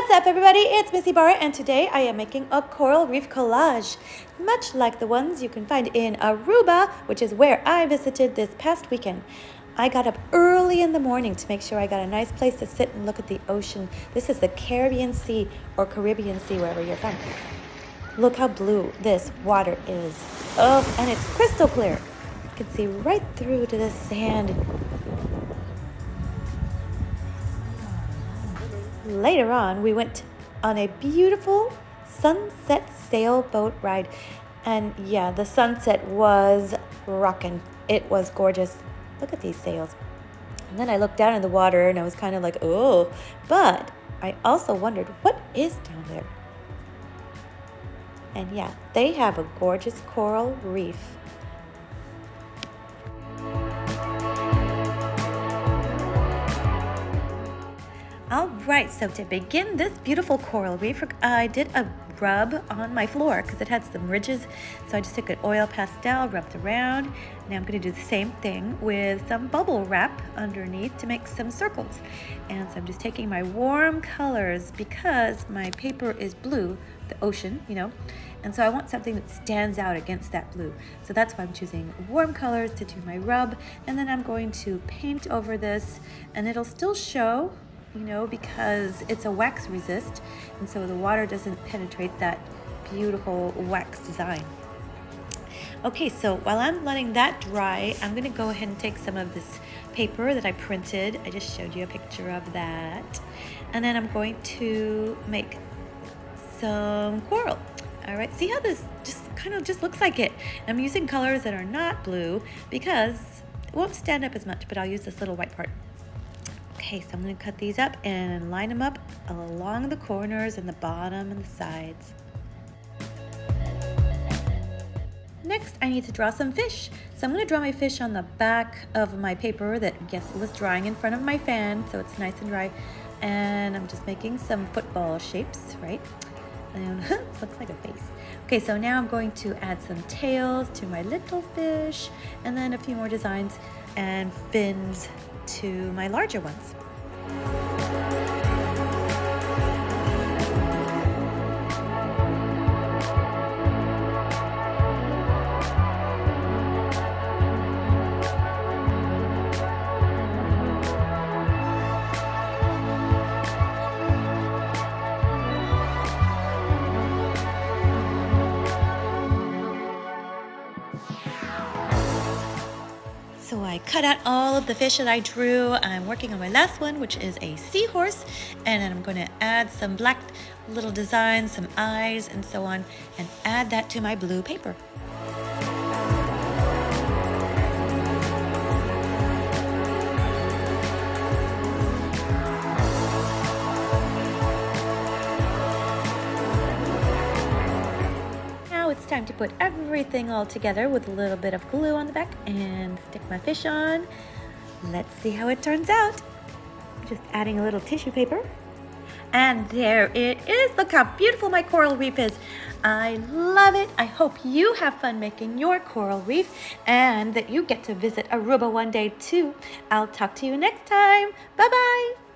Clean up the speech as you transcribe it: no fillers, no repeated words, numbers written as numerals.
What's up, everybody? It's Missy Barra, and today I am making a coral reef collage, much like the ones you can find in Aruba, which is where I visited this past weekend. I got up early in the morning to make sure I got a nice place to sit and look at the ocean. This is the Caribbean Sea, or Caribbean Sea, wherever you're from. Look how blue this water is. Oh, and it's crystal clear. You can see right through to the sand. Later on, we went on a beautiful sunset sailboat ride. And yeah, the sunset was rockin'. It was gorgeous. Look at these sails. And then I looked down in the water and I was kind of like, oh. But I also wondered, what is down there? And yeah, they have a gorgeous coral reef. All right, so to begin this beautiful coral reef, I did a rub on my floor because it had some ridges. So I just took an oil pastel, rubbed around. Now I'm going to do the same thing with some bubble wrap underneath to make some circles. And so I'm just taking my warm colors because my paper is blue, the ocean, you know. And so I want something that stands out against that blue. So that's why I'm choosing warm colors to do my rub. And then I'm going to paint over this, and it'll still show, you know, because it's a wax resist, and so the water doesn't penetrate that beautiful wax design. Okay, so while I'm letting that dry, I'm going to go ahead and take some of this paper that I printed. I just showed you a picture of that. And then I'm going to make some coral. All right, see how this just looks like it. I'm using colors that are not blue because it won't stand up as much, but I'll use this little white part. Okay, so I'm going to cut these up and line them up along the corners and the bottom and the sides. Next, I need to draw some fish. So I'm going to draw my fish on the back of my paper that, yes, was drying in front of my fan, so it's nice and dry. And I'm just making some football shapes, right? And it looks like a face. Okay, so now I'm going to add some tails to my little fish, and then a few more designs and fins to my larger ones. So I cut out all of the fish that I drew. I'm working on my last one, which is a seahorse, and then I'm going to add some black little designs, some eyes, and so on, and add that to my blue paper. It's time to put everything all together with a little bit of glue on the back and stick my fish on. Let's see how it turns out. Just adding a little tissue paper. And there it is. Look how beautiful my coral reef is. I love it. I hope you have fun making your coral reef and that you get to visit Aruba one day too. I'll talk to you next time. Bye-bye.